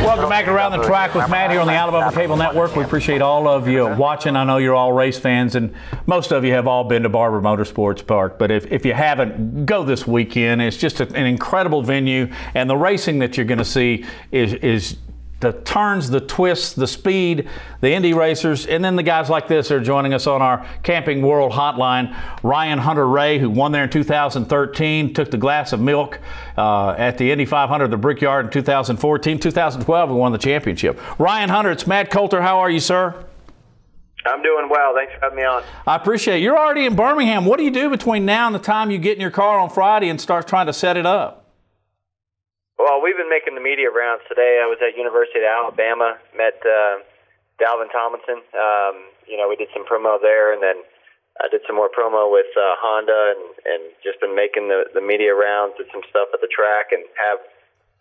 Welcome back Around the Track with Matt here on the Alabama Cable Network. We appreciate all of you watching. I know you're all race fans, and most of you have all been to Barber Motorsports Park. But if you haven't, go this weekend. It's just an incredible venue, and the racing that you're going to see is the turns, the twists, the speed, the Indy racers, and then the guys like this are joining us on our Camping World Hotline. Ryan Hunter-Reay, who won there in 2013, took the glass of milk at the Indy 500 at the Brickyard in 2014. 2012, he won the championship. Ryan Hunter, it's Matt Coulter. How are you, sir? I'm doing well. Thanks for having me on. I appreciate it. You're already in Birmingham. What do you do between now and the time you get in your car on Friday and start trying to set it up? Well, we've been making the media rounds today. I was at University of Alabama, met Dalvin Tomlinson. We did some promo there, and then I did some more promo with Honda, and just been making the media rounds, did some stuff at the track, and have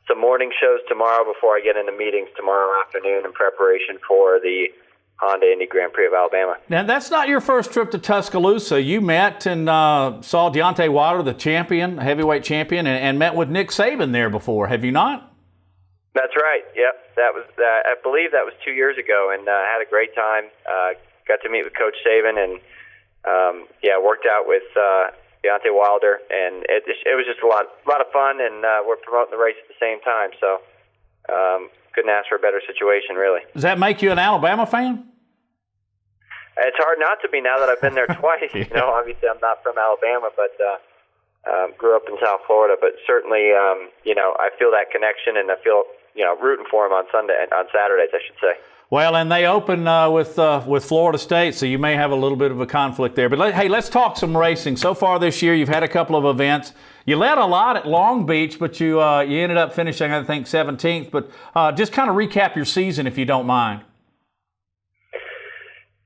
some morning shows tomorrow before I get into meetings tomorrow afternoon in preparation for the Honda Indy Grand Prix of Alabama. Now, that's not your first trip to Tuscaloosa. You met and saw Deontay Wilder, the champion, heavyweight champion, and met with Nick Saban there before, have you not? That's right. Yep. That was. I believe that was 2 years ago, and had a great time. Got to meet with Coach Saban, and worked out with Deontay Wilder, and it was just a lot of fun, and we're promoting the race at the same time. So couldn't ask for a better situation, really. Does that make you an Alabama fan? It's hard not to be now that I've been there twice. Yeah. Obviously I'm not from Alabama, but grew up in South Florida. But certainly, I feel that connection, and I feel, rooting for him on Saturdays, I should say. Well, and they open with Florida State, so you may have a little bit of a conflict there. But let's talk some racing. So far this year, you've had a couple of events. You led a lot at Long Beach, but you ended up finishing, I think, 17th. But just kind of recap your season, if you don't mind.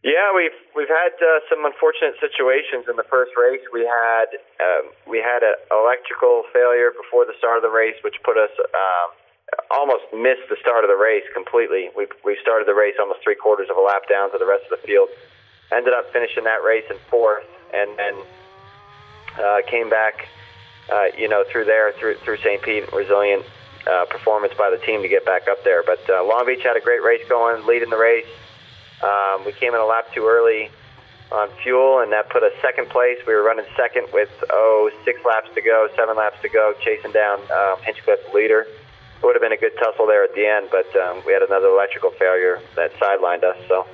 Yeah, we've had some unfortunate situations in the first race. We had an electrical failure before the start of the race, which put us almost missed the start of the race completely. We started the race almost 3/4 of a lap down to the rest of the field. Ended up finishing that race in 4th, and then came back, through St. Pete. Resilient performance by the team to get back up there. But Long Beach had a great race going, leading the race. We came in a lap too early on fuel, and that put us second place. We were running second with 7 laps to go, chasing down Hinchcliffe, the leader. It would have been a good tussle there at the end, but we had another electrical failure that sidelined us. So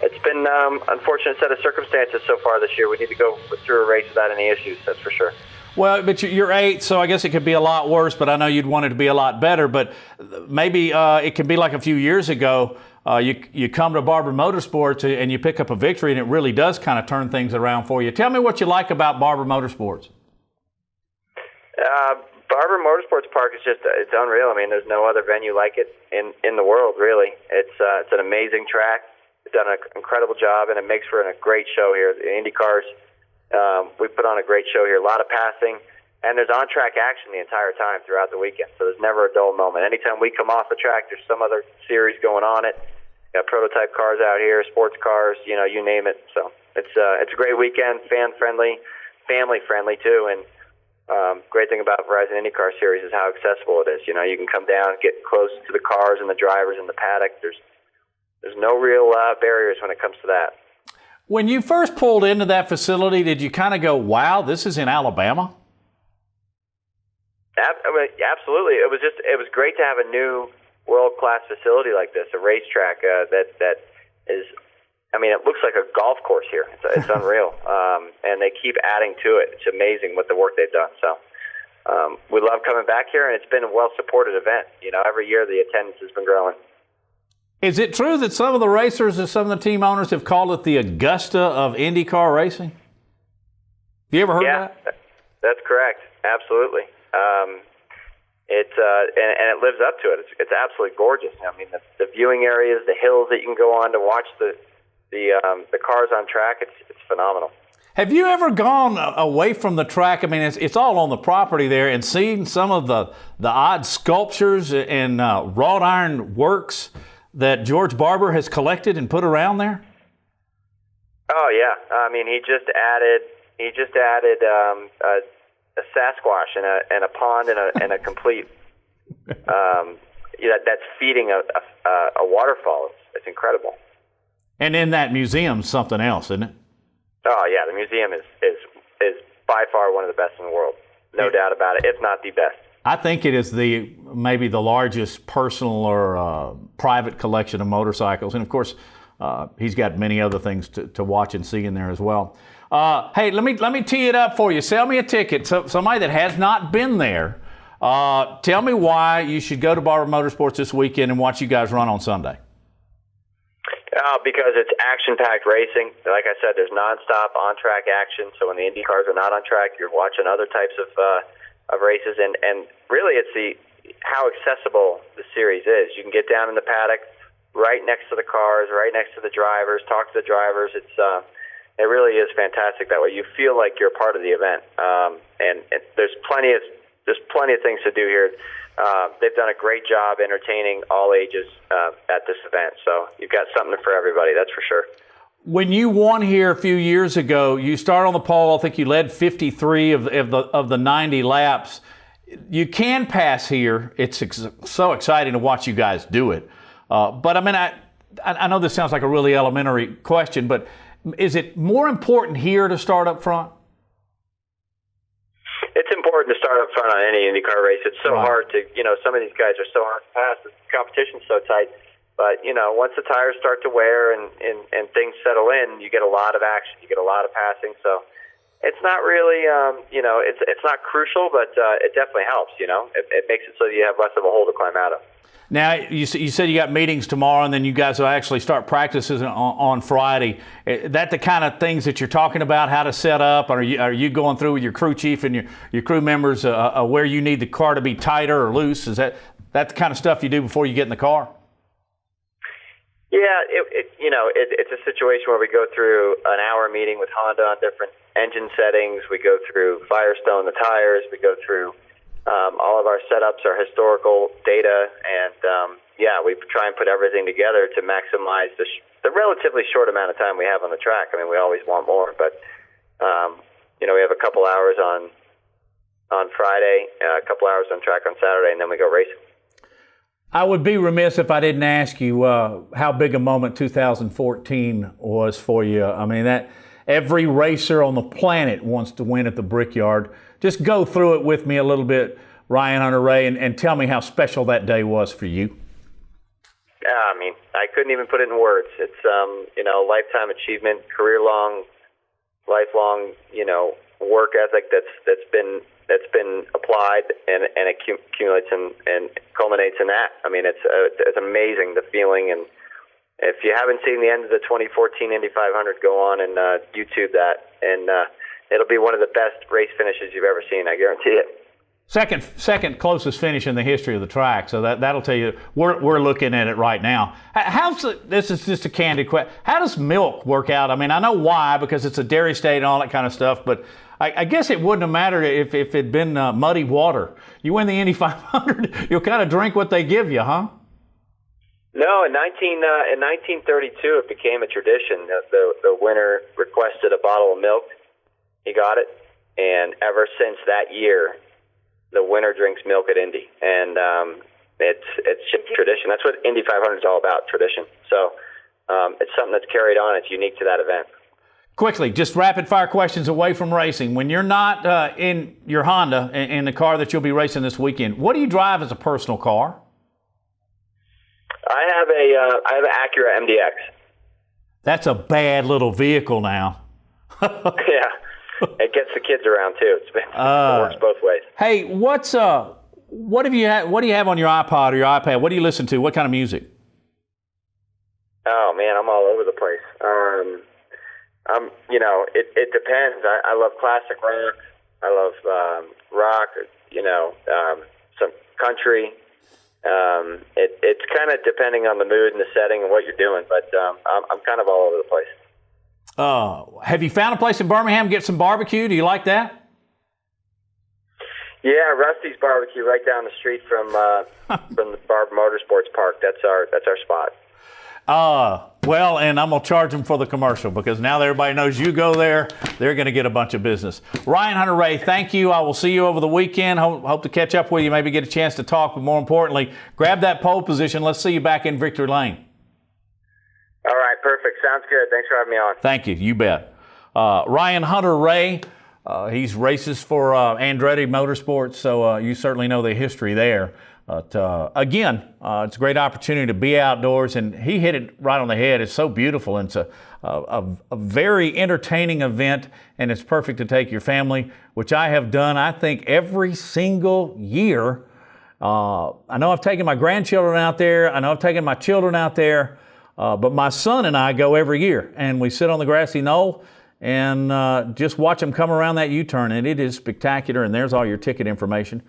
it's been an unfortunate set of circumstances so far this year. We need to go through a race without any issues, that's for sure. Well, but you're 8th, so I guess it could be a lot worse, but I know you'd want it to be a lot better. But maybe it can be like a few years ago. You come to Barber Motorsports and you pick up a victory, and it really does kind of turn things around for you. Tell me what you like about Barber Motorsports. Barber Motorsports Park is it's unreal. I mean, there's no other venue like it in the world, really. It's an amazing track. It's done an incredible job, and it makes for a great show here. The Indy cars, we put on a great show here. A lot of passing, and there's on-track action the entire time throughout the weekend, so there's never a dull moment. Anytime we come off the track, there's some other series going on it. Got prototype cars out here, sports cars, you name it. So it's a great weekend, fan-friendly, family-friendly, too, and great thing about Verizon IndyCar Series is how accessible it is. You can come down, get close to the cars and the drivers in the paddock. There's no real barriers when it comes to that. When you first pulled into that facility, did you kind of go, wow, this is in Alabama? Absolutely. It was great to have a new world-class facility like this, a racetrack that is, it looks like a golf course here. It's unreal. And they keep adding to it. It's amazing what the work they've done. So we love coming back here, and it's been a well-supported event. Every year the attendance has been growing. Is it true that some of the racers and some of the team owners have called it the Augusta of IndyCar racing? Have you ever heard that? Yeah, that's correct. Absolutely. And it lives up to it. It's absolutely gorgeous. The viewing areas, the hills that you can go on to watch the cars on track, it's phenomenal. Have you ever gone away from the track? It's all on the property there, and seen some of the odd sculptures and wrought iron works that George Barber has collected and put around there? Oh yeah, he just added a Sasquatch and a pond and a complete that's feeding a waterfall. It's incredible. And in that museum, something else, isn't it? Oh yeah, the museum is by far one of the best in the world, no doubt about it. If not the best. I think it is maybe the largest personal or private collection of motorcycles, and of course, he's got many other things to watch and see in there as well. Hey, let me tee it up for you. Sell me a ticket. So somebody that has not been there, tell me why you should go to Barber Motorsports this weekend and watch you guys run on Sunday. Because it's action-packed racing. Like I said, there's nonstop on-track action. So when the Indy cars are not on track, you're watching other types of races. And really, it's how accessible the series is. You can get down in the paddock, right next to the cars, right next to the drivers, talk to the drivers. It really is fantastic that way. You feel like you're part of the event. And there's plenty of things to do here. They've done a great job entertaining all ages at this event. So you've got something for everybody, that's for sure. When you won here a few years ago, you started on the pole. I think you led 53 of the 90 laps. You can pass here. It's so exciting to watch you guys do it. But I mean, I know this sounds like a really elementary question, but is it more important here to start up front? It's important to start up front on any IndyCar race. It's so hard to, some of these guys are so hard to pass. The competition's so tight. But, once the tires start to wear and things settle in, you get a lot of action. You get a lot of passing. So it's not really, it's not crucial, but it definitely helps, It makes it so you have less of a hole to climb out of. Now, you said you got meetings tomorrow, and then you guys will actually start practices on Friday. Is that the kind of things that you're talking about, how to set up? Or are you going through with your crew chief and your crew members where you need the car to be tighter or loose? Is that the kind of stuff you do before you get in the car? Yeah, it's a situation where we go through an hour meeting with Honda on different engine settings. We go through Firestone, the tires. We go through all of our setups, our historical data, and we try and put everything together to maximize the relatively short amount of time we have on the track. I mean, we always want more, but we have a couple hours on Friday, a couple hours on track on Saturday, and then we go racing. I would be remiss if I didn't ask you how big a moment 2014 was for you. I mean, that every racer on the planet wants to win at the Brickyard. Just go through it with me a little bit, Ryan Hunter-Reay, and tell me how special that day was for you. Yeah, I mean, I couldn't even put it in words. It's lifetime achievement, career-long, lifelong, work ethic that's been applied and accumulates and culminates in that. I mean, it's amazing, the feeling. And if you haven't seen the end of the 2014 Indy 500, go on and YouTube that, and it'll be one of the best race finishes you've ever seen. I guarantee it. Second closest finish in the history of the track. So that'll tell you we're looking at it right now. This is just a candid question. How does milk work out? I mean, I know why, because it's a dairy state and all that kind of stuff, but I guess it wouldn't have mattered if it'd been muddy water. You win the Indy 500, you'll kind of drink what they give you, huh? No, in 1932, it became a tradition. The winner requested a bottle of milk. He got it, and ever since that year, the winner drinks milk at Indy, and it's just tradition. That's what Indy 500 is all about, tradition. So it's something that's carried on. It's unique to that event. Quickly, just rapid-fire questions away from racing. When you're not in your Honda, in the car that you'll be racing this weekend, what do you drive as a personal car? I have an Acura MDX. That's a bad little vehicle now. Yeah. It gets the kids around too. It works both ways. Hey, what do you have on your iPod or your iPad? What do you listen to? What kind of music? Oh man, I'm all over the place. It depends. I love classic rock. I love rock. Some country. It's kind of depending on the mood and the setting and what you're doing, but I'm kind of all over the place. Have you found a place in Birmingham to get some barbecue? Do you like that? Yeah, Rusty's Barbecue right down the street from the Barber Motorsports Park. That's our spot. Well, and I'm going to charge them for the commercial because now that everybody knows you go there, they're going to get a bunch of business. Ryan Hunter-Reay, thank you. I will see you over the weekend. Hope to catch up with you, maybe get a chance to talk, but more importantly, grab that pole position. Let's see you back in victory lane. All right, perfect. Sounds good. Thanks for having me on. Thank you. You bet. Ryan Hunter-Reay, he's races for Andretti Motorsports, so you certainly know the history there. But again, it's a great opportunity to be outdoors, and he hit it right on the head. It's so beautiful, and it's a very entertaining event, and it's perfect to take your family, which I have done, I think, every single year. I know I've taken my grandchildren out there. I know I've taken my children out there, but my son and I go every year, and we sit on the grassy knoll and just watch them come around that U-turn, and it is spectacular, and there's all your ticket information.